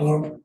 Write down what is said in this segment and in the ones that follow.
Hello.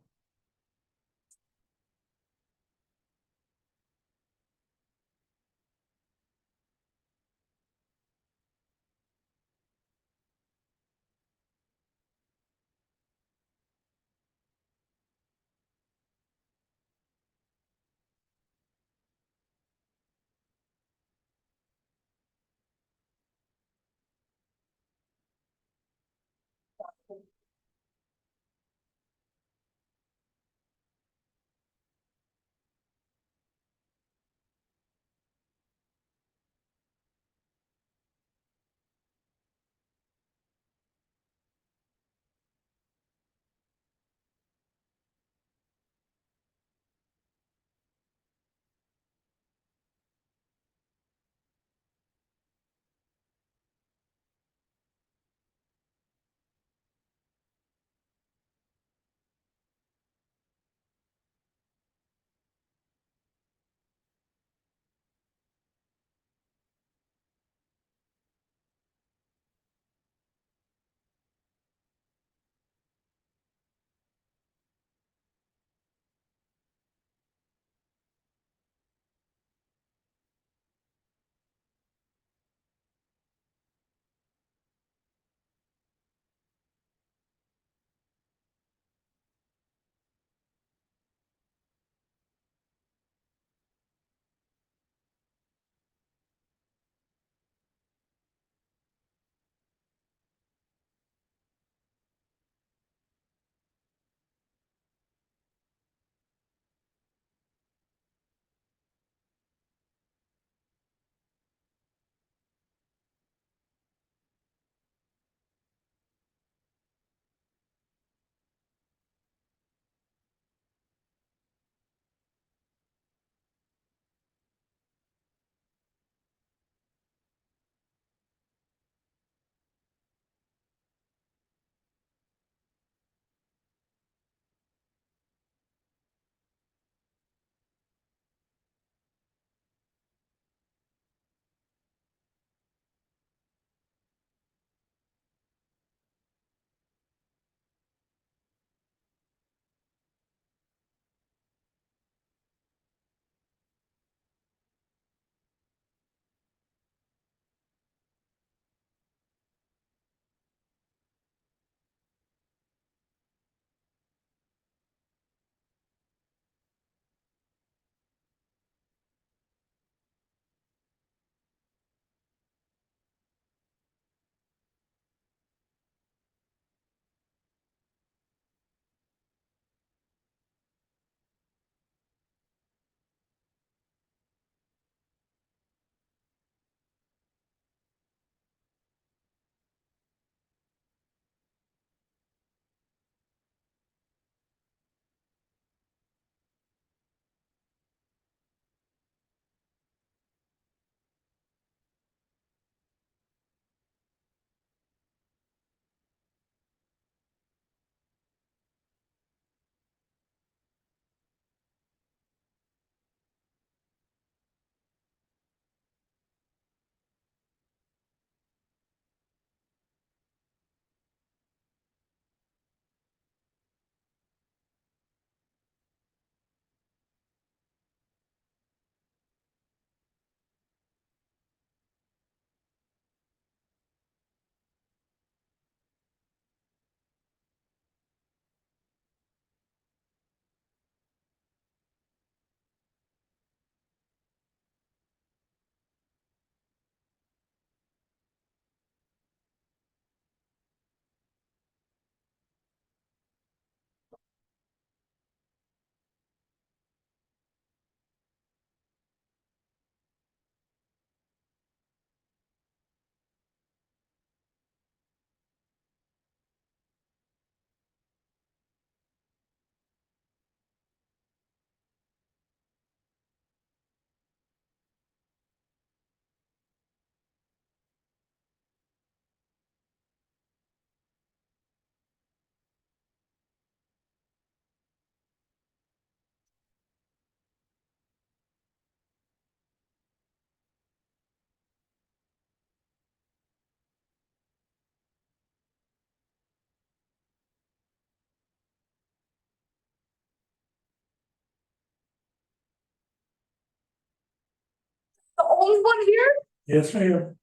only one here? Yes, ma'am.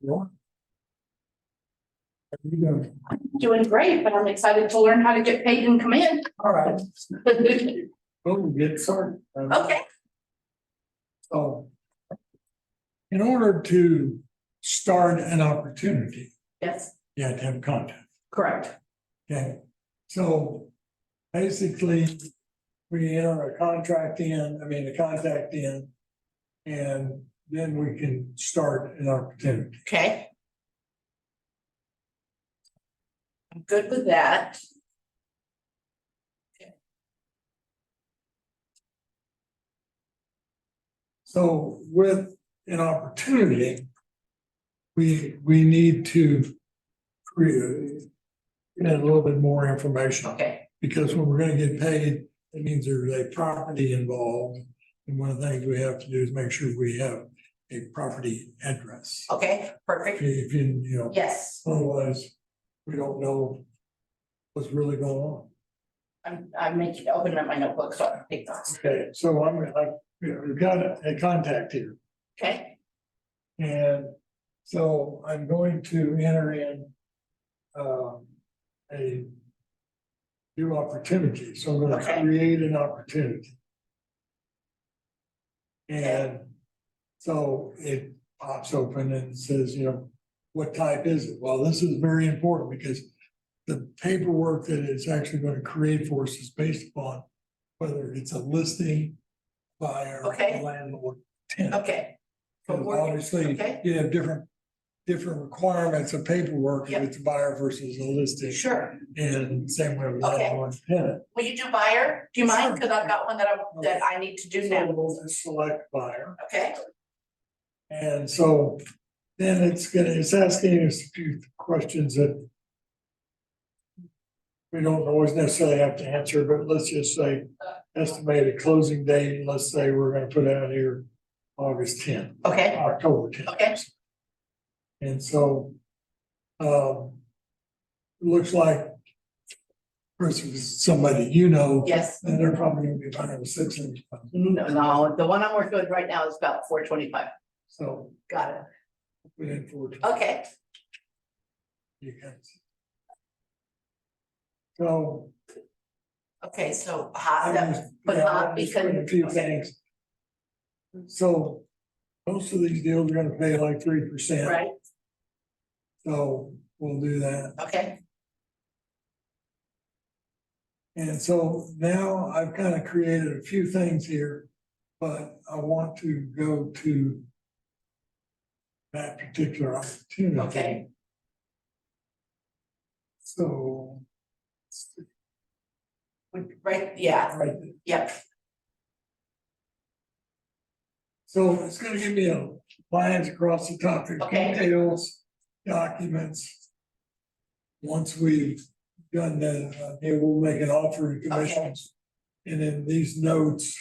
What? How you doing? Doing great, but I'm excited to learn how to get paid and come in. All right. Well, we'll get started. Okay, So, in order to start an opportunity, yes, you have to have content. correct. Okay, so basically, we enter a contact in, and then we can start an opportunity. Okay. I'm good with that. So with an opportunity, we need to create a little bit more information. Okay, Because when we're gonna get paid, it means there's a property involved. And one of the things we have to do is make sure we have a property address. okay, perfect. If you, Yes, otherwise, we don't know what's really going on. I'm making, opening up my notebook, so I can take those. Okay, so we've got a contact here. Okay, And so I'm going to enter in a new opportunity, so I'm gonna Okay. create an opportunity. And so it pops open and says, what type is it? Well, this is very important because the paperwork that it's actually gonna create for us is based upon whether it's a listing, buyer, Okay. landlord, tenant. okay. But Because we're- obviously, okay. you have different requirements of paperwork, if Yep. it's a buyer versus a listing. Sure, And same way with Okay. landlord and tenant. will you do buyer? Do you mind? Sure. Cause I've got one that I need to do So now. we'll just select buyer, Okay, and so then it's asking us a few questions that we don't always necessarily have to answer, but let's just say estimated closing date, let's say we're gonna put out here August 10th, okay, October 10th. okay, And so, it looks like first is somebody yes. and they're probably gonna be buying a 6 inch. No, the one I'm working with right now is about 425. So Got it. we didn't forward. Okay, You guys. So. okay, so I hot, just- but yeah, hot I just because. put a few okay, things. So most of these deals are gonna pay like 3%. Right, So we'll do that. okay, And so now I've kind of created a few things here, but I want to go to that particular opportunity. okay, So, right, yeah, right, yep, so it's gonna give me lines across the top, there's Okay. details, documents. Once we've done that, we'll make an offer and commissions. And then these notes,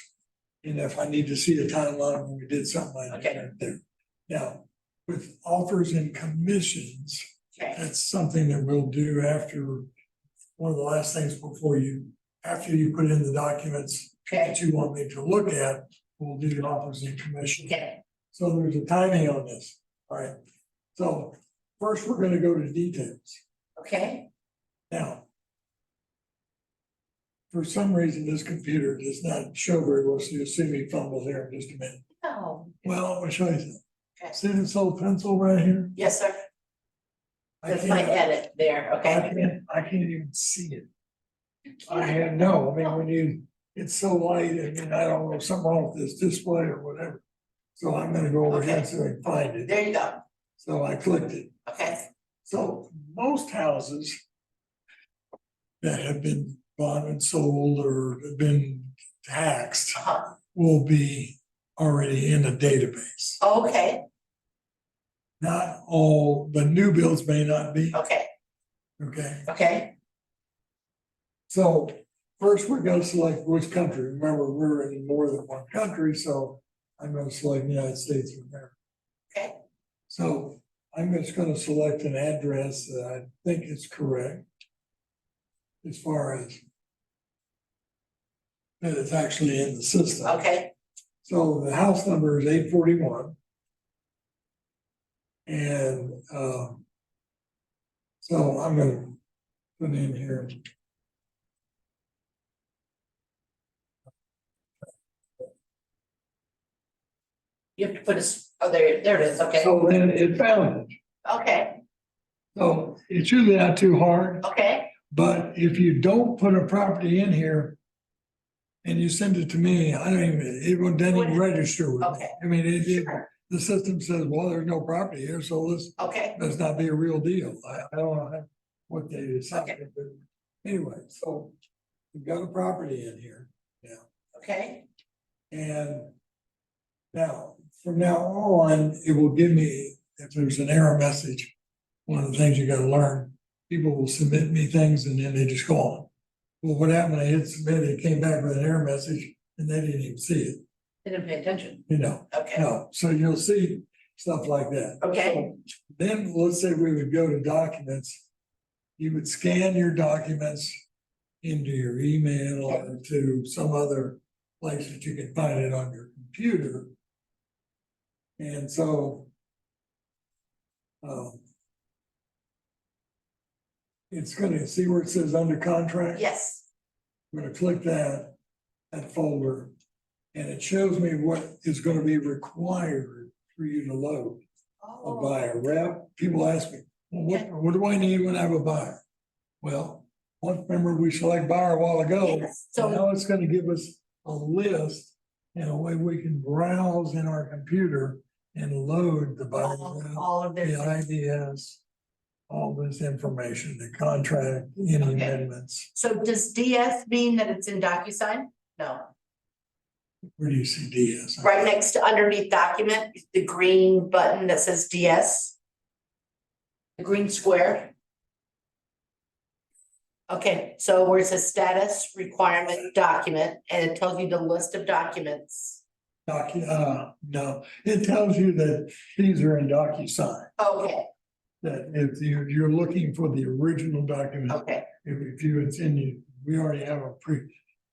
and if I need to see a timeline when we did something like Okay. that there. Now, with offers and commissions, okay, that's something that we'll do after, one of the last things after you put in the documents okay, that you want me to look at, we'll do the offers and commissions. okay, So there's a timing on this, all right? So first, we're gonna go to details. okay, Now, for some reason, this computer does not show very well, so you'll see me fumble here in just a minute. oh, Well, I'm gonna show you something. Okay. See this little pencil right here? yes, sir, I that's my can't, edit there, I okay, can't even see it. It's so light, and I don't know, something wrong with this display or whatever. So I'm gonna go over here Okay. so I can find it. there you go, So I clicked it. okay, So most houses that have been bought and sold or have been taxed uh-huh, will be already in a database. okay, Not all, the new builds may not be, okay, okay? okay, So first, we're gonna select which country. Remember, we're in more than one country, so I'm gonna select the United States of America. okay, So I'm just gonna select an address that I think is correct. As far as that it's actually in the system. okay, So the house number is 841. And, so I'm gonna put in here. You have to put oh, there it is, okay, So then it found it. okay, So it's usually not too hard, okay, but if you don't put a property in here and you send it to me, I don't even, it doesn't even register with me. Okay. I mean, Sure. the system says, well, there's no property here, so this okay, must not be a real deal. I don't know what they decided, but anyway, so we've got a property in here. okay, And now, from now on, it will give me, if there's an error message, one of the things you gotta learn, people will submit me things and then they just go on. Well, what happened, I hit submit, it came back with an error message and they didn't even see it, didn't pay attention, okay, no, so you'll see stuff like that. okay, So then, let's say we would go to documents, you would scan your documents into your email or to some other place that you can find it on your computer. And so it's gonna see where it says under contract. yes, I'm gonna click that folder, and it shows me what is gonna be required for you to load a oh, buyer rep. People ask me, well, what do I need when I have a buyer? Well, remember we select buyer a while ago. yes, so, Now it's gonna give us a list and a way we can browse in our computer and load the buyer rep, all of the this, IDS, all this information, the contract, any Okay. amendments. so does DS mean that it's in DocuSign? No, Where do you see DS? right next to underneath document, the green button that says DS. The green square. Okay, so where it says status requirement document, and it tells you the list of documents. No, it tells you that these are in DocuSign, Okay, that if you're looking for the original document, okay, if you, it's in you, we already have a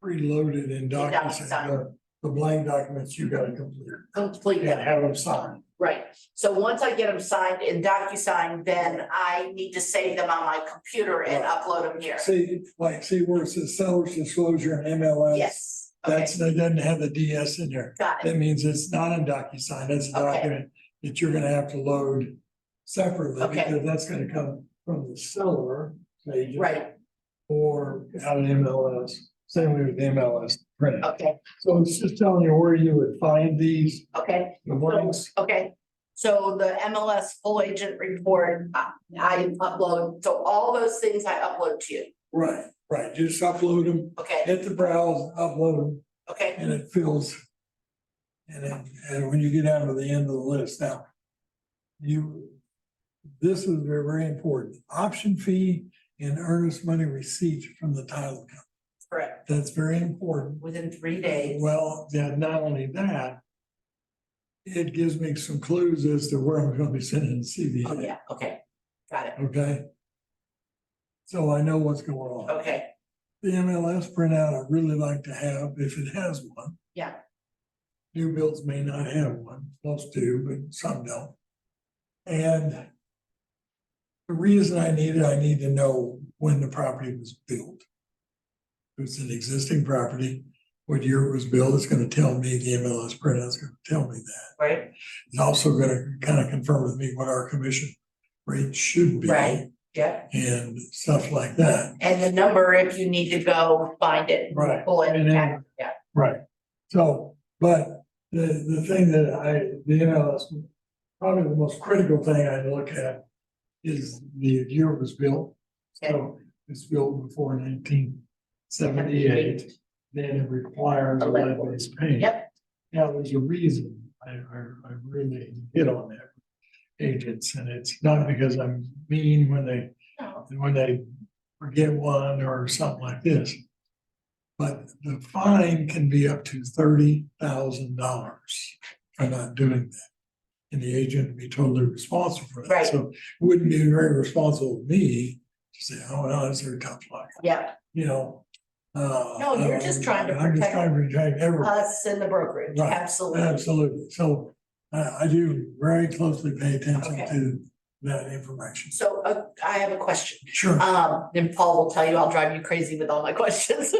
preloaded in DocuSign. DocuSign. The blank documents you gotta complete complete and that, have them signed. right. So once I get them signed in DocuSign, then I need to save them on my computer and Right. upload them here. See where it says seller's disclosure and MLS? Yes, okay, That doesn't have the DS in there. got it, That means it's not in DocuSign, that's a Okay. document that you're gonna have to load separately, Okay. because that's gonna come from the seller page. right, Or out of MLS, same way with the MLS print. okay, So it's just telling you where you would find these, okay. the blanks. Okay, so the MLS full agent report, I upload, so all those things I upload to you, Right, just upload them, okay, hit the browse, upload them, okay, and it fills. And when you get down to the end of the list, now. This is very, very important, option fee and earnest money receipt from the title company, correct, that's very important. within 3 days. Well, yeah, not only that. It gives me some clues as to where I'm gonna be sending the CVA. Oh, yeah, okay, got it, Okay? So I know what's going on. okay, The MLS printout I'd really like to have, if it has one. yeah, New builds may not have one, most do, but some don't. And the reason I need to know when the property was built. If it's an existing property, what year it was built, it's gonna tell me, the MLS printout's gonna tell me that. right, It's also gonna kind of confirm with me what our commission rate should be. Right. yeah, And stuff like that. and the number if you need to go find it. Right, Pull it, and then- yeah, Right. So, but the thing that the MLS, probably the most critical thing I look at is the year it was built. So it's built before 1978, then it requires a lead-based paint. Yep. Now, there's a reason I really hit on that. Agents, and it's not because I'm mean when they forget one or something like this. But the fine can be up to $30,000 for not doing that. And the agent would be totally responsible for that. Right. So it wouldn't be very responsible of me to say, oh, well, that's their tough luck. yeah, You know, No, you're just trying to I'm just trying to protect everyone. us in the brokerage, Right, absolutely. Absolutely. So I do very closely pay attention Okay. to that information. So I have a question. Sure. And Paul will tell you, I'll drive you crazy with all my questions.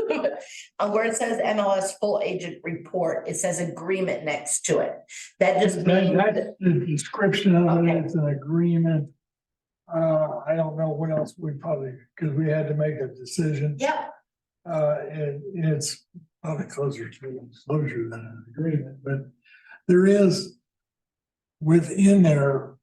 Where it says MLS full agent report, it says agreement next to it. That just means, That's the description of Okay. it. It's an agreement. I don't know what else we probably, because we had to make a decision. yeah, And it's probably closer to disclosure than an agreement, but there is within there,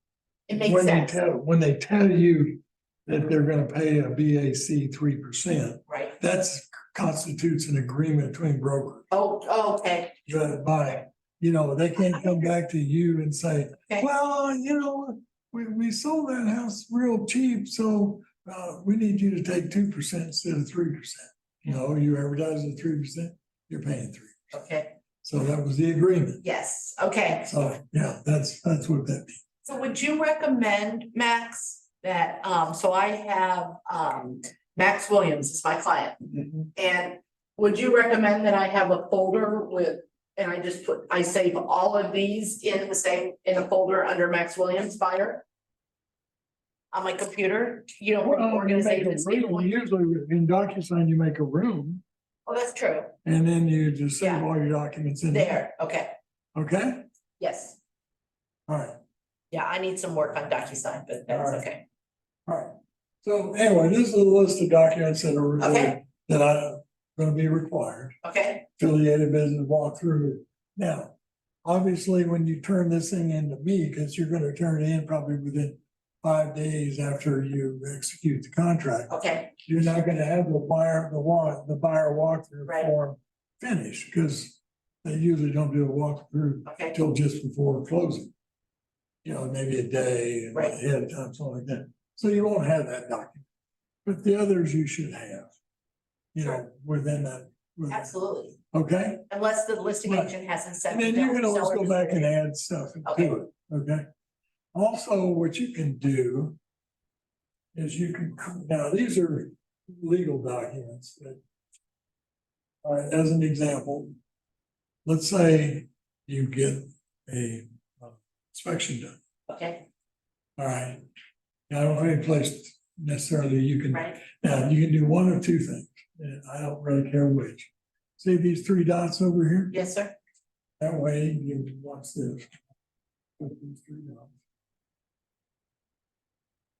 it makes when sense, when they tell you that they're gonna pay a BAC 3%, right? that's constitutes an agreement between brokers. Oh, okay, But by, they can't come back to you and say, Okay. well, we sold that house real cheap, so we need you to take 2% instead of 3%. No, you advertise at 3%, you're paying 3%. okay, So that was the agreement. yes, okay. So, yeah, that's what that means. So would you recommend, Max, that, so I have, Max Williams is my client. And would you recommend that I have a folder with, and I save all of these in a folder under Max Williams buyer? On my computer, from an Well, you make a organization room, standpoint? usually in DocuSign, you make a room Oh, that's true, and then you just save Yeah. all your documents in there. there, okay, Okay, yes, all right, yeah, I need some work on DocuSign, but that's Alright. okay, all right. So anyway, this is a list of documents that are Okay. that are gonna be required. okay, Affiliated business walkthrough. Now, obviously, when you turn this thing into me, because you're gonna turn it in probably within 5 days after you execute the contract, okay, you're not gonna have the buyer walkthrough Right. form finished, because they usually don't do a walkthrough okay, until just before closing. Maybe a day Right. ahead of time, something like that. So you won't have that document. But the others you should have. Within that. absolutely, Okay? unless the listing Right. agent hasn't sent. And then the you can always seller go to back and the- add stuff Okay. into it, okay? Also, what you can do is now, these are legal documents that. All right, as an example, let's say you get a inspection done, Okay, all right? Now, I don't have any place necessarily you can, right, now, you can do one of two things, and I don't really care which. See these 3 dots over here? yes, sir, That way you can watch this. Put these 3 dots.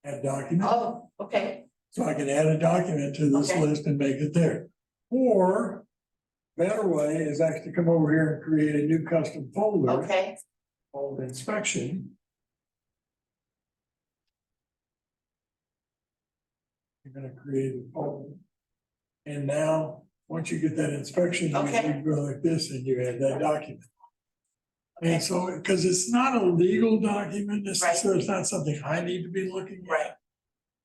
Add document, oh, okay, so I can add a document to this Okay. list and make it there. Or better way is actually come over here and create a new custom folder okay, called inspection. You're gonna create a folder. And now, once you get that inspection, Okay. you go like this and you add that document. okay, And so, because it's not a legal document, necessarily, it's not something I need to be looking at. right,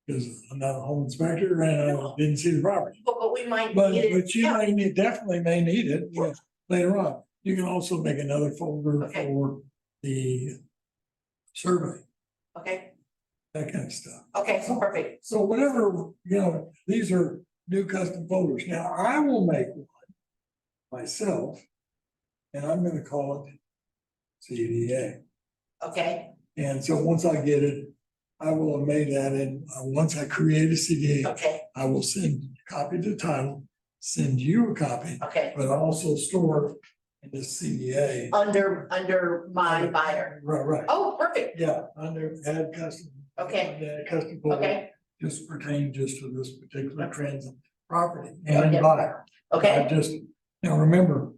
Because I'm not a home inspector and I didn't see the property. but we might But, need it, but you yeah, definitely may need it later on. You can also make another folder Okay. for the survey, okay, that kind of stuff. okay, so perfect, So whatever, these are new custom folders. Now, I will make one myself. And I'm gonna call it CDA. okay, And so once I get it, I will have made that and once I create a CDA, okay, I will send a copy to title, send you a copy, okay, but also store it in the CDA. under my buyer, Right, oh, perfect, yeah, under add custom. Okay. Add custom folder, okay, just pertain just to this particular transit property Okay. and buyer. okay, I just, remember,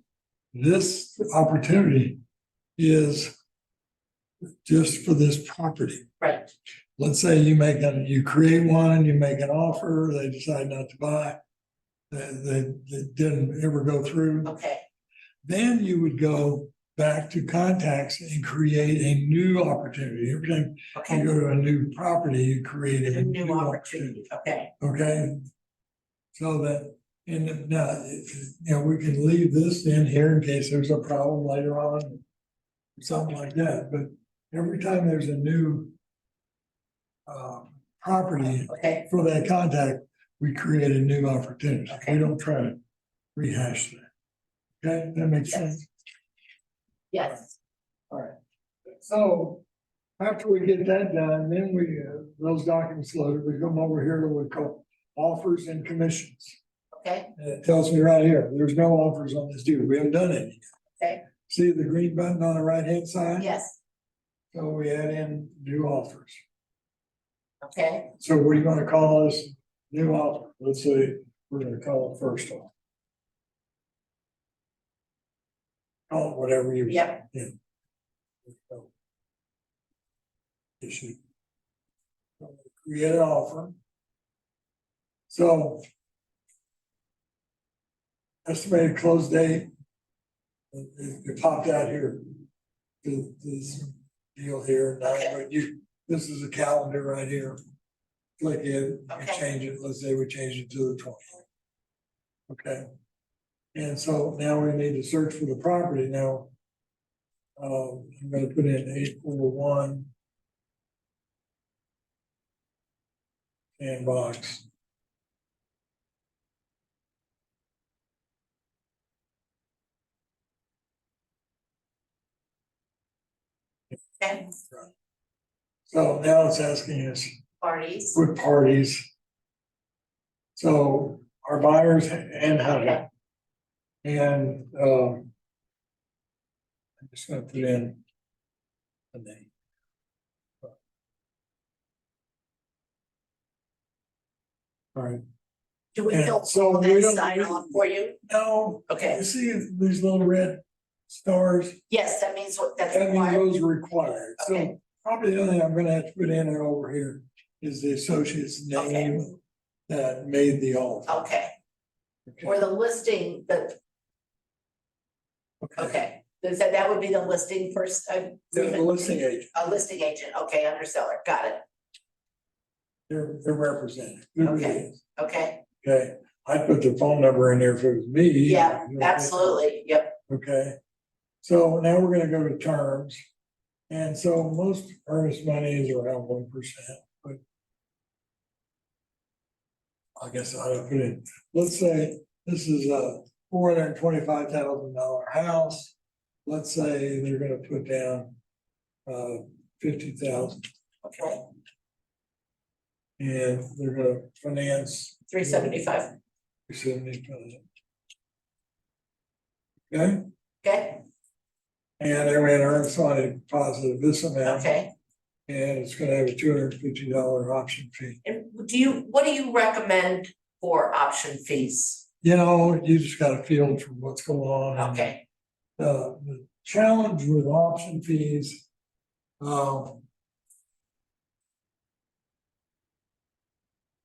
this opportunity is just for this property. right, Let's say you create one, you make an offer, they decide not to buy. They didn't ever go through, okay, then you would go back to contacts and create a new opportunity. Every time you okay, go to a new property, you create a a new new opportunity, opportunity, okay, okay? So that, and now, we can leave this in here in case there's a problem later on. Something like that, but every time there's a new property okay, for that contact, we create a new opportunity. Okay. We don't try to rehash that. Okay, that makes Yes. sense. Yes, All right. So after we get that done, then we, those documents loaded, we come over here to what we call offers and commissions. okay, And it tells me right here, there's no offers on this deal. We haven't done any. okay, See the green button on the right-hand side? yes, So we add in new offers. okay, So what are you gonna call this new offer? Let's say we're gonna call it first offer. Call it whatever you. yep, Issue. Create an offer. So. Estimated close date. It popped out here. This deal here, now, but this is a calendar right here. Click it, you Okay. change it, let's say we change it to the 20th. Okay. And so now we need to search for the property now. I'm gonna put in 841. Sandbox. okay, So now it's asking us parties, what parties. So our buyers and Hunter. And I'm just gonna put in a name. All right, do we And fill so all we that don't- sign off for you? now, Okay. you see these little red stars, Yes, that means what, that's that means required, those are required, so Okay. probably the only thing I'm gonna have to put in there over here is the associate's Okay. name that made the offer. okay, Okay. or the listing, okay, that would be the listing first, The listing agent, a listing agent, okay, under seller, got it, they're represented. Who it Okay. is. okay, Okay, I'd put the phone number in there if it was me. yeah, You know, absolutely, yep, Okay, so now we're gonna go to terms. And so most earnest money is around 1%, but. I guess I'll put in, let's say this is a $425,000 house. Let's say they're gonna put down 50,000 okay, and they're gonna finance 375, 75. Okay, okay, and they're gonna earn somebody positive this amount. okay. And it's gonna have a $250 option fee. And what do you recommend for option fees? You know, you just got a feel for what's going on. and, Okay, The challenge with option fees.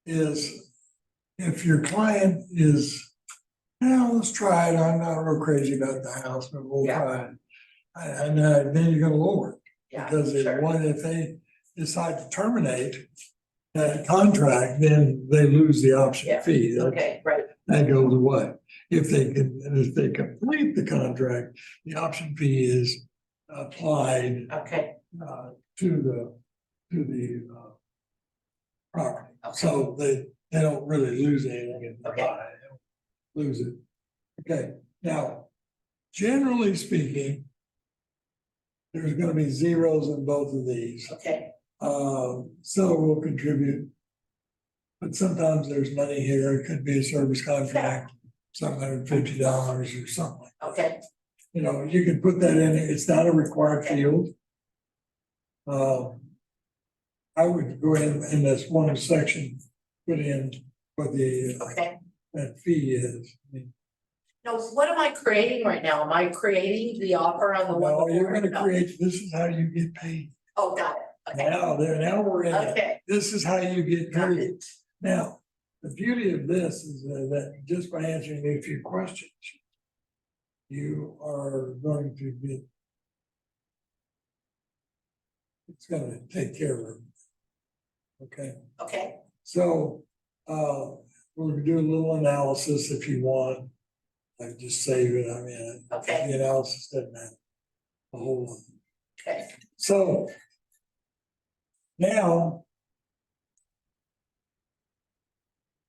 Is if your client is, let's try it, I'm not real crazy about the house, but we'll Yeah. try it. And then you're gonna lower it. yeah, Because sure, if they decide to terminate that contract, then they lose the option Yeah, fee. okay, right, That goes away. If they complete the contract, the option fee is applied okay, to the property. Okay. So they don't really lose anything if they Okay. buy, they don't lose it. Okay, now, generally speaking, there's gonna be zeros in both of these. okay, Seller will contribute. But sometimes there's money here, it could be a service contract, $750 or something. okay, You know, you can put that in, it's not a required Okay. field. I would go in this one section, put in what the, okay. that fee is. I mean, Now, what am I creating right now? Am I creating the offer on the one? no, you're before? gonna No. create, this is how you get paid. Oh, got it, okay, Now we're in it. okay, This is how you get got paid. it, Now, the beauty of this is that just by answering a few questions, you are going to get. It's gonna take care of it. Okay, okay, so, we'll do a little analysis if you want. I just save it, I mean, Okay. the analysis doesn't matter. A whole lot. okay, So. Now.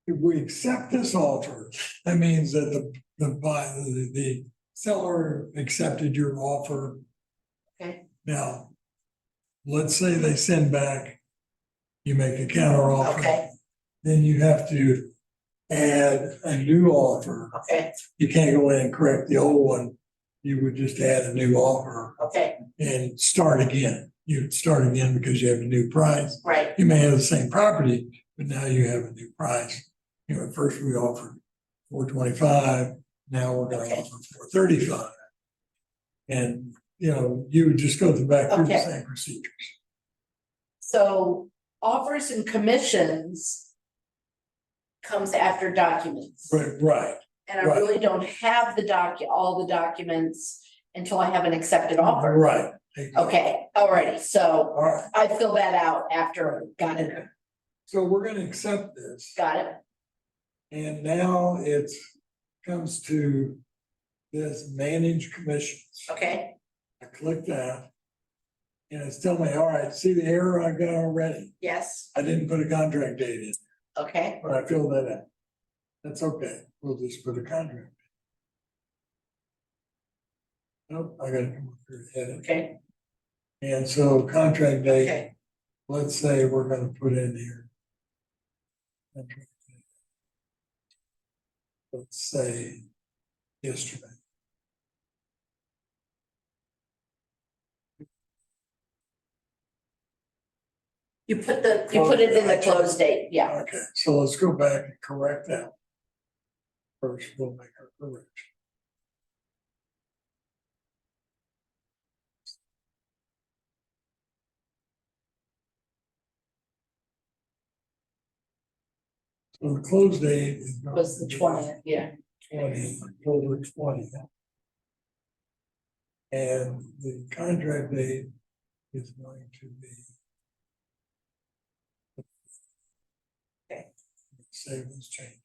If we accept this offer, that means that the seller accepted your offer. Okay, Now, let's say they send back, you make a counter offer. okay, Then you have to add a new offer. okay, You can't go in and correct the old one. You would just add a new offer okay, and start again. You'd start again because you have a new price. right, You may have the same property, but now you have a new price. You know, at first we offered $425, now we're gonna Okay. offer $435. And, you know, you would just go back through the Okay. same procedures. so offers and commissions comes after documents. Right. And I right. really don't have all the documents until I have an accepted offer. Right. Okay, alrighty, so All right, I fill that out after, got it, so we're gonna accept this. got it, And now it comes to this manage commissions. okay, I click that. And it's telling me, all right, see the error I got already? yes, I didn't put a contract date in, okay, but I filled that out. That's okay, we'll just put a contract. Nope, I gotta come up here and edit. okay, And so contract date, okay, let's say we're gonna put in here. Contract date. Let's say yesterday. you put it in the close date, yeah, Okay, so let's go back and correct that. First, we'll make our correction. So the close date is. going was the to be 20th, yeah, 20, October 20th. And the contract date is going to be. Okay. Save those changes.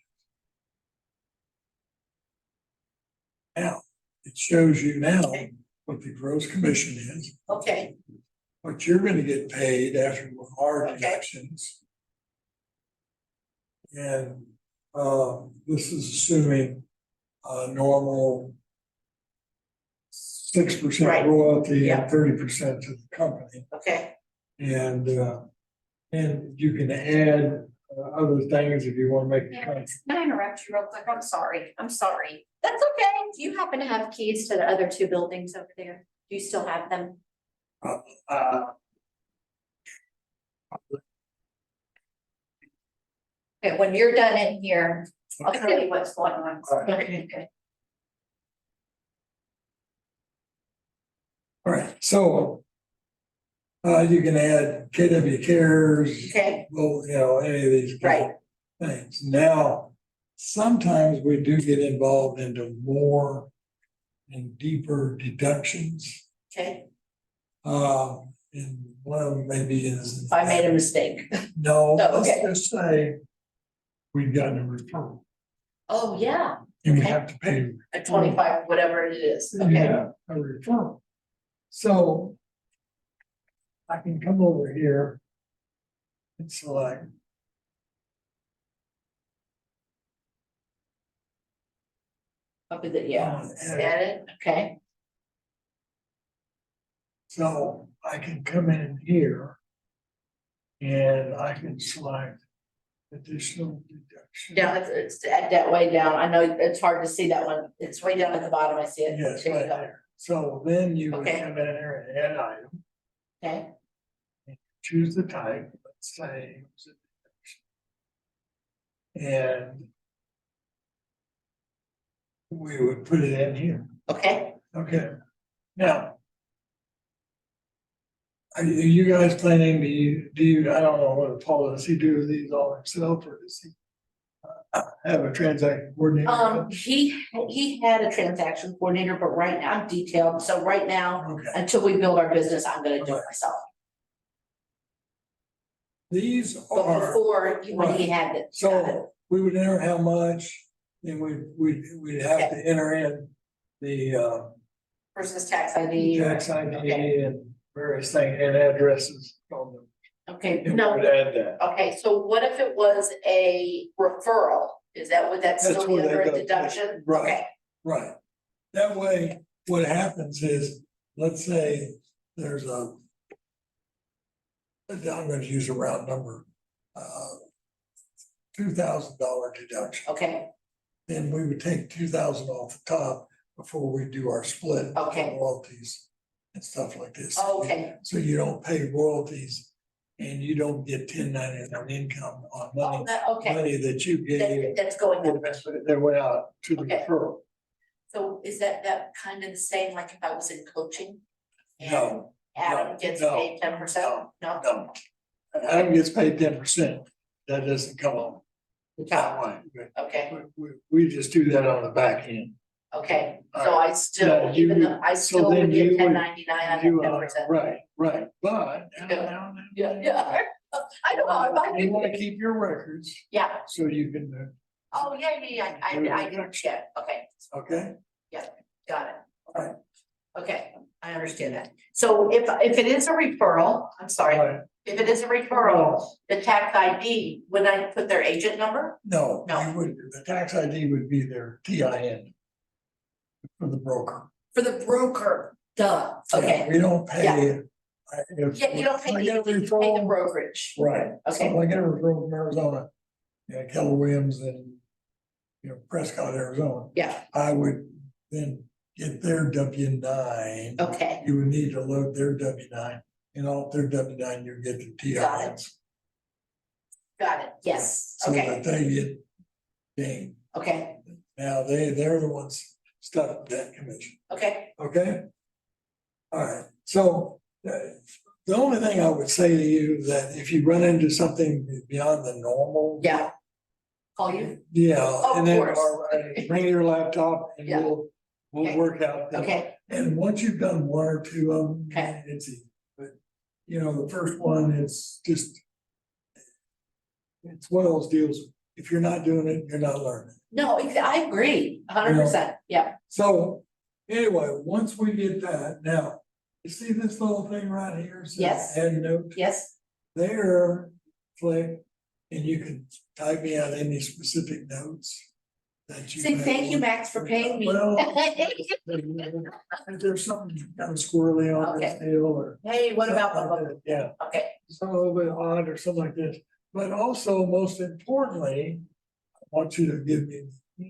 Now, it shows you now Okay. what the gross commission is, okay, what you're gonna get paid after our Okay. deductions. And, this is assuming a normal 6% Right. royalty Yeah. and 30% to the company. okay, And you can add other things if you want to make a Yeah, contract. Can I interrupt you real quick? I'm sorry. that's okay, Do you happen to have keys to the other two buildings over there? Do you still have them? Uh, Okay, when you're done in here, I'll tell okay. you what's going on. okay, All right, so you can add KW Cares, okay, well, you know, any of these right, things. Now, sometimes we do get involved into more and deeper deductions. okay, And one of them maybe is. if I made a mistake, No, Oh, let's okay. just say we've gotten a referral oh, yeah, and we Okay. have to pay. at 25, whatever it is, okay, Yeah, a referral. So I can come over here and select. up with it, yeah, add it, okay, So I can come in here. And I can select additional deduction. down, it's at that way down, I know it's hard to see that one, it's way down at the bottom, I see it. Yes, There you right go. there. So then you would Okay. come in here and add item, Okay, choose the type, let's say. And we would put it in here. okay, Okay, now. Are you guys planning, do you, I don't know what Paul, does he do these all himself or does he? Have a transaction coordinator? he had a transaction coordinator, but right now I'm detailed, so right now, Okay, until we build our business, I'm gonna do it myself. these But are, before, when he had it. so we would enter how much, and we'd have to enter in the Versus tax ID. tax Okay. ID and various things and addresses on them. Okay, And we no, would add that. okay, so what if it was a referral? Is that, would that That's still be where they under a go. deduction? Right. Okay, Right. That way, what happens is, let's say there's a. I'm gonna use a round number, $2,000 deduction. Okay, Then we would take 2,000 off the top before we do our split. Okay. Royalties and stuff like this. Okay. So you don't pay royalties and you don't get 1099 income on money, okay, money that you gave. that's going on. That went out to the Okay. referral. So is that kind of the same, like if I was in coaching? And No, Adam gets no, paid 10%? No? no. Adam gets paid 10%. That doesn't come on that way. Okay, We just do that on the back end. okay, so I still, Yeah, you even though would- I so still then would you get would- 1099 on You that are, 10%. right, but. Yeah. I know, You wanna keep your records Yeah, so you can, oh, yeah, I understand, okay, okay? got it. Alright. Okay, I understand that. So if it is a referral, I'm sorry, Right. if it is a referral, the tax ID, would I put their agent number? No, No. you would, the tax ID would be their TIN. For the broker. For the broker, duh, Yeah, okay, We don't pay. yeah, you don't pay, I you get a pay the referral, brokerage. right, Okay. so I get a referral from Arizona. Yeah, Keller Williams and. Prescott, Arizona, Yeah, I would then get their W-9. okay, You would need to load their W-9, and off their W-9, you get the Got it. TINs. got it, yes, So okay, that they get dinged. okay, Now, they're the ones stuck with that commission, okay, okay? All right, so the only thing I would say to you that if you run into something beyond the normal. yeah. Call you? Yeah, Of and then course. bring your laptop and Yeah. we'll Okay. work out. Okay, And once you've done one or two of them, Okay. it's easy, but the first one, it's just. It's one of those deals, if you're not doing it, you're not learning. no, I agree, 100%, yeah, So, anyway, once we get that, now, you see this little thing right here? Says Yes. Add note, yes, there, click, and you can type me out any specific notes. That you. say may thank you, want. Max, for paying me. Well, If there's something kind of squirrely on this deal or. Hey, what about, something like that, Yeah, okay, something a little bit odd or something like this, but also most importantly, I want you to give me. the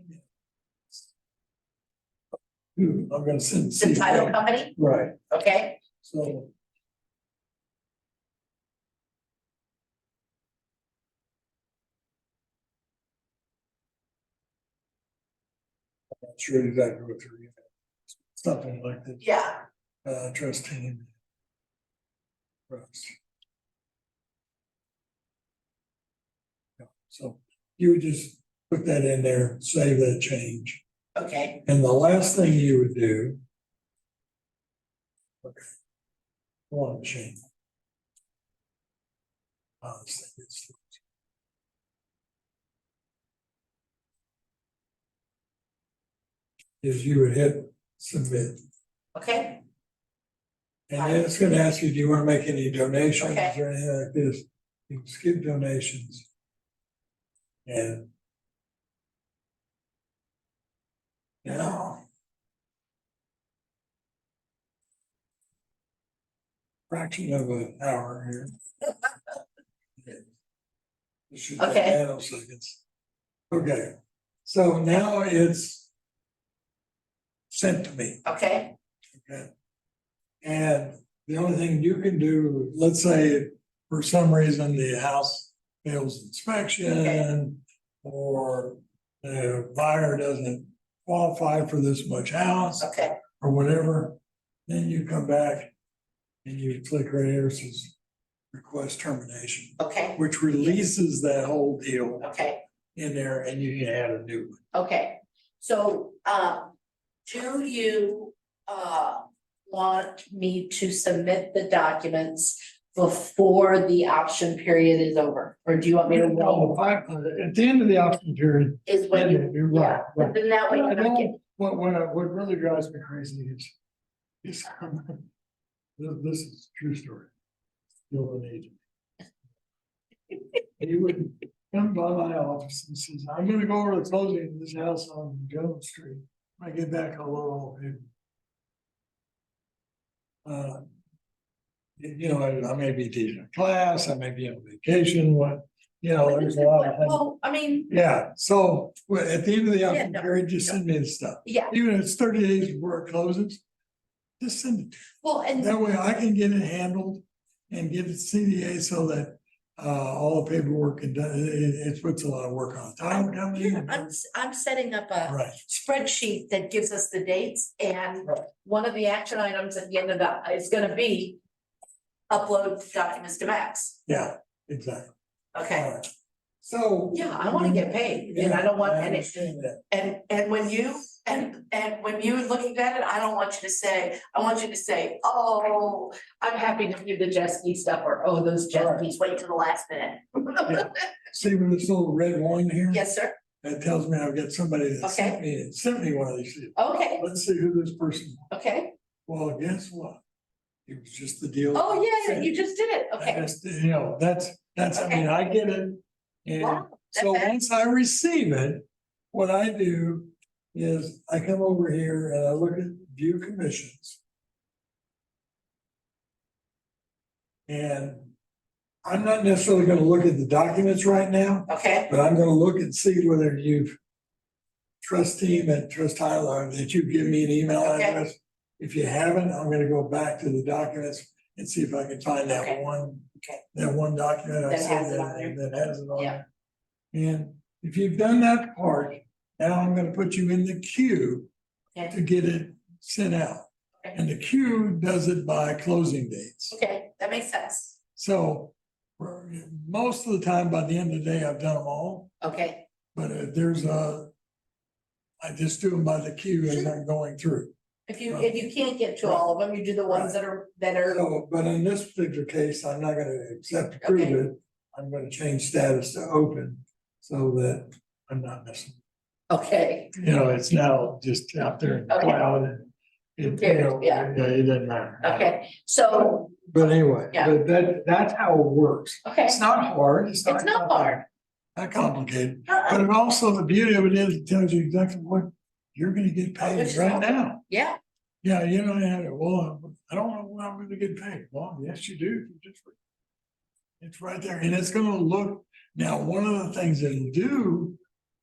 email. I'm gonna send. the title company, Right, okay, so. I'm not sure exactly what they're, something like that. yeah, Trustee. Trust. Yeah, so you would just put that in there, save that change, okay, and the last thing you would do. Okay. One machine. This thing is. Is you would hit submit. okay, And then it's gonna ask you, do you wanna make any donations Okay. or anything like this? You can skip donations. And. Now. Fraction of an hour here. It should take Okay. nanoseconds. Okay, so now it's. Sent to me. okay, Okay. And the only thing you can do, let's say for some reason the house fails inspection. Or the buyer doesn't qualify for this much house okay, or whatever. Then you come back and you click right here, it says request termination, okay, which releases that whole deal okay, in there and you can add a new one. okay. So, do you, want me to submit the documents before the option period is over? Or do you want me to roll? At the end of the option period. Is when you, You're yeah, right, but right. then that way I you don't get, don't, what really drives me crazy is. This is a true story. Still an agent. He would come by my office and says, I'm gonna go over the closing of this house on Jones Street. I get back a little. You know, I may be teaching a class, I may be on vacation, what, you know, there's a lot of things. Well, I mean, Yeah, so well, at the end of the Yeah, afternoon, no, Gary, just send me the stuff. yeah, Even if it's 30 days before it closes, just send it. well, and That way I can get it handled and get it to CDA so that all the paperwork and it puts a lot of work on time company. I'm setting up a Right, spreadsheet that gives us the dates and Right. one of the action items at the end of that is gonna be upload documents to Max. yeah, exactly. Okay, All right. So. Yeah, I wanna get paid, and I don't want any- understand that. and when you, and when you looking at it, I don't want you to say, I want you to say, oh, I'm happy to do the jet ski stuff, or oh, those jet Right. skis, wait till the last minute. Yeah. See with this little red line here? Yes, sir, That tells me I've got somebody that Okay. sent me one of these. okay, Let's see who this person, okay, well, guess what? It was just the deal. oh, yeah, you just did it, okay. That's, you know, I mean, I get it. And Wow, so that's- once I receive it, what I do is I come over here and I look at view commissions. And I'm not necessarily gonna look at the documents right now, Okay, but I'm gonna look and see whether you've trust team at Trust Tyler, that you give me an email Okay. address. If you haven't, I'm gonna go back to the documents and see if I can find that Okay. one. Okay. That one document I That said has it on there. that has it on Yeah. there. And if you've done that part, now I'm gonna put you in the queue Okay. to get it sent out. Okay. And the queue does it by closing dates. okay, that makes sense, So most of the time, by the end of the day, I've done them all. okay, But I just do them by the queue as I'm going through. if you can't get to all of them, you do the ones that are, So, but in this particular case, I'm not gonna accept approve Okay. it. I'm gonna change status to open so that I'm not missing. okay, You know, it's now just out there in the Okay. cloud and. It, you know, Yeah. it doesn't matter. okay, so, But anyway, Yeah. but that's how it works. okay, It's not hard. it's not hard. Not complicated. Uh-uh. But it also, the beauty of it is, it tells you exactly what you're gonna get paid Which is right awesome. now. Yeah, Yeah, you know, well, I don't know when I'm gonna get paid. Well, yes, you do. You just- It's right there and it's gonna look, now, one of the things it'll do,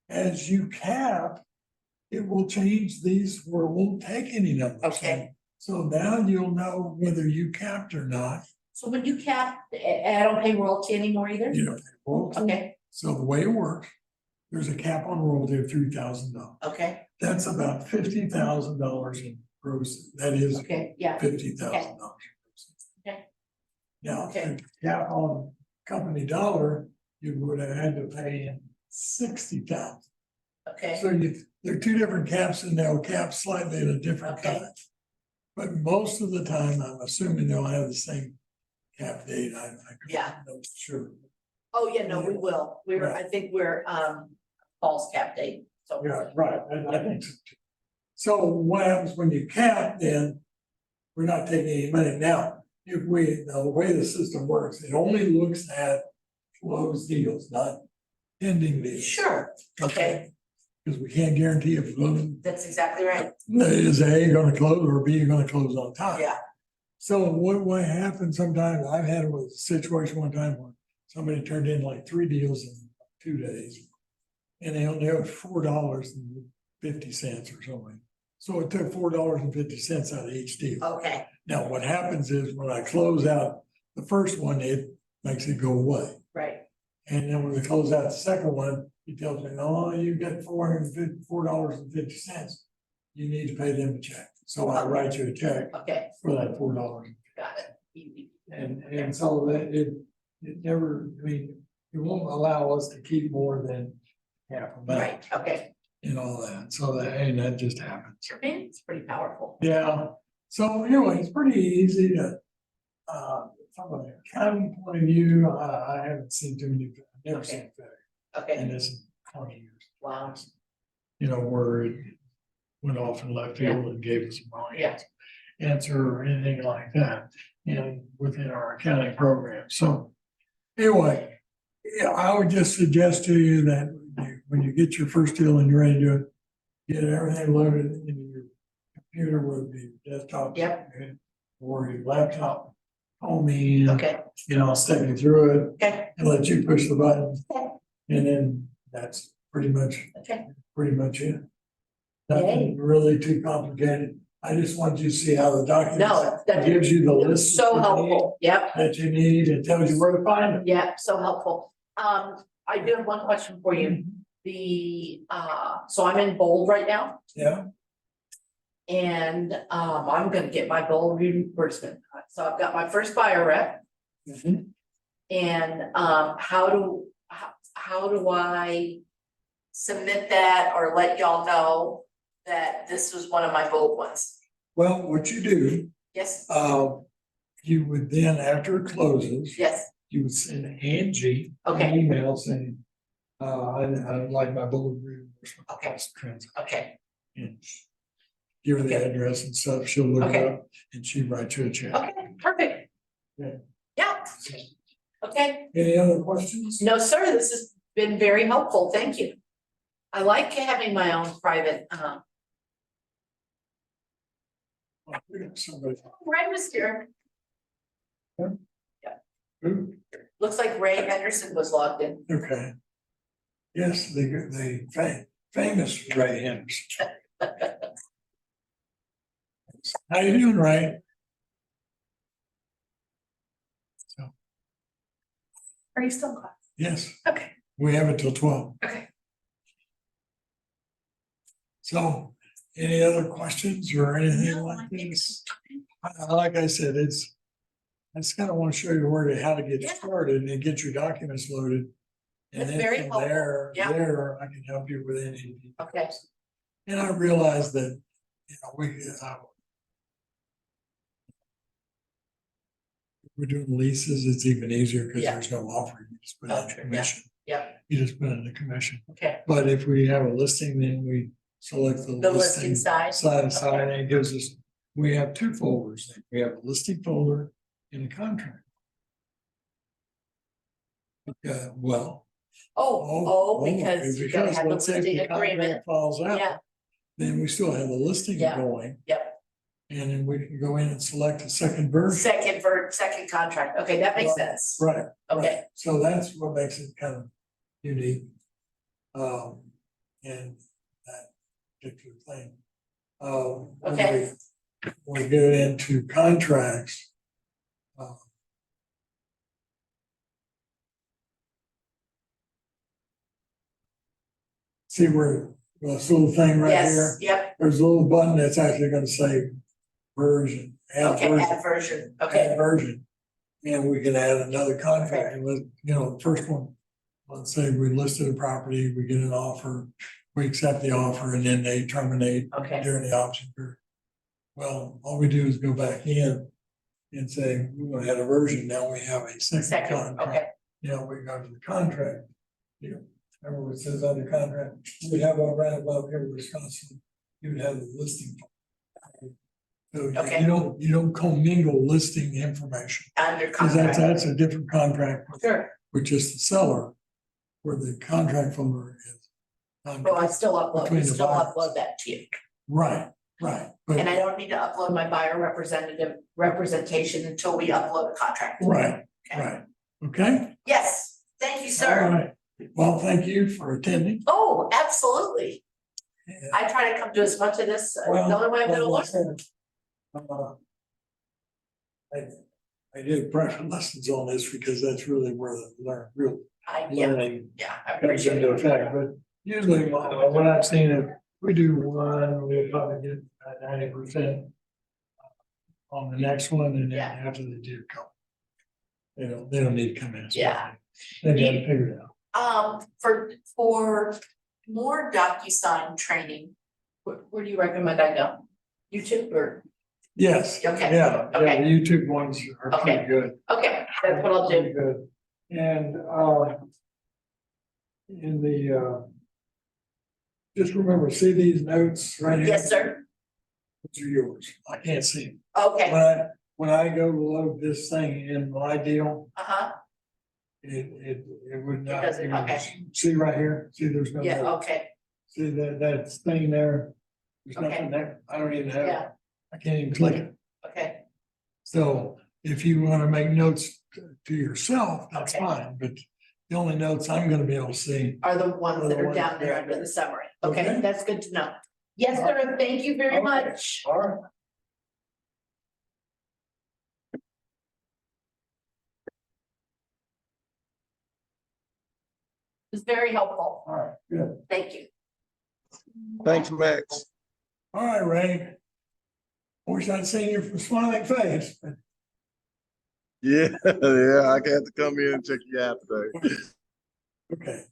as you cap, it will change these where it won't take any numbers. Okay. So now you'll know whether you capped or not, so when you cap, I don't pay royalty anymore either, you know. okay, So the way it works, there's a cap on royalty of $3,000. okay, That's about $50,000 in gross, that is okay, yeah, $50,000. Okay. Now, Okay. the cap on company dollar, you would have had to pay in 60,000. okay, So there are two different caps and they'll cap slightly at a different Okay. time. But most of the time, I'm assuming they'll have the same cap date, I Yeah. know for sure. oh, yeah, no, we will, I think we're, false cap date, so. Yeah, right, I think so too. So what happens when you cap, then we're not taking any money now. If now the way the system works, it only looks at closed deals, not pending deals. Sure, okay, Because we can't guarantee if that's exactly right, is A gonna close or B gonna close on time. yeah, So what happens sometimes, I've had a situation one time where somebody turned in like 3 deals in 2 days. And they only owed $4.50 or something. So it took $4.50 out of each deal. okay, Now, what happens is when I close out the first one, it makes it go away. right, And then when we close out the second one, he tells me, oh, you got $4.50. You need to pay them a check. So I write you a check okay, for that $4. got it. Easy. And so that it never, I mean, it won't allow us to keep more than half a amount Right, okay, and all that. So that just happens. I mean, it's pretty powerful, Yeah, so anyway, it's pretty easy to, from an accounting point of view, I haven't seen too many, I've never seen it better. okay, And this is 20 years. wow, You know, where it went off in left field and gave us a wrong Yeah. answer or anything like that. And within our accounting program. So anyway, yeah, I would just suggest to you that when you get your first deal and you're ready to do it, get everything loaded into your computer, whether it be desktop. Yep. Or your laptop, call me and, Okay, I'll step you through it okay, and let you push the button. Okay. And then that's pretty much okay. it. Nothing really too complicated. I just want you to see how the document No, that gives you the it was list. so that you need- helpful. Yep, That you need, and tells you where to find them. yep, so helpful. I do have one question for you. The, so I'm in bold right now. Yeah, And I'm gonna get my gold reimbursement. So I've got my first buyer rep. Mhm. And how do I submit that or let y'all know that this was one of my bold ones? Well, what you do, Yes, you would then, after it closes, yes, you would send Angie an Okay. email saying, I'd like my bullet reimbursement. Okay. cost transfer. okay, And give her the Okay. address and stuff, she'll look it Okay. up and she writes you a check. okay, perfect. Yeah. Yeah, okay. Any other questions? No, sir, this has been very helpful. Thank you. I like having my own private, Oh, we got somebody. Ray was here. Who? Looks like Ray Henderson was logged in. Okay. Yes, the famous Ray Henderson. How you doing, Ray? Are you still in class? Yes, Okay, we have it till 12. okay. So any other questions or anything No, I like think this? Like I said, I just kind of want to show you how to get Yeah. started and then get your documents loaded. And That's then very from helpful. there, Yeah. I can help you with any. Okay. And I realize that, we're doing leases, it's even easier because Yeah. there's no offer, you just put in Oh, the true, yeah. commission. Yeah. You just put in the commission, Okay, but if we have a listing, then we select the the listing listing. side. Side, and it gives us, we have two folders, we have a listing folder and a contract. Well. Oh, because you gotta have the let's say if listing the contract agreement. Falls out. Yeah, Then we still have the listing Yeah. going. Yep. And then we can go in and select a second version. second contract. Okay, that makes sense. Right. Okay. right. So that's what makes it kind of unique. And that particular thing. When Okay. we go into contracts. See where this little thing right here, Yes, yep, there's a little button that's actually gonna say version, add okay, version. add version, okay, Add version. And we can add another contract, and the first one, let's say we listed a property, we get an offer, we accept the offer, and then they terminate okay, during the option period. Well, all we do is go back in and say, we want to add a version, now we have a second second, contract. okay, We go to the contract, remember what it says under contract, we have a right above here, Wisconsin, you would have the listing. So Okay. you don't commingle listing information. under Cause contract, that's a different contract sure, with just the seller, where the contract folder is. well, I still upload, Between we the still buyers. upload that to you. Right, right, but, And I don't need to upload my buyer representation until we upload the contract. right, Okay. right, okay? Yes, thank you, All sir. right. Well, thank you for attending. Oh, absolutely. And, I try to come to as much of this, the well, only way I'm gonna like I learn. said, I did private lessons on this because that's really where the real Yeah, learning yeah, I comes appreciate into it. effect, but usually what I've seen is we do one, we'll probably get 90% on the next one, and then Yeah. after they do come. They don't need to come in. Yeah. They got to figure it out. For more DocuSign training, where do you recommend I go? YouTube or, Yes, Okay, yeah, okay. the YouTube ones are Okay. pretty good. okay, that's what I'll do. Pretty good. And, in the, just remember, see these notes right here? Yes, sir. Those are yours. I can't see them. Okay, When I go to load this thing in my deal, uh-huh, it would not. doesn't, okay. See right here? See, there's no. yeah, note. okay, See that thing there? There's Okay. nothing there. I don't even have, Yeah, I can't even click it. okay, So if you want to make notes to yourself, that's Okay. fine, but the only notes I'm gonna be able to see. are the ones Are that the are ones down there down under there. the summary. Okay, Okay. that's good to know. Yes, sir, thank you very Okay. much. All right. It's very helpful. All right, good. Thank you. Thanks, Max. All right, Ray. Wish I'd seen your smiling face, but Yeah, yeah, I got to come in and check you out today. okay.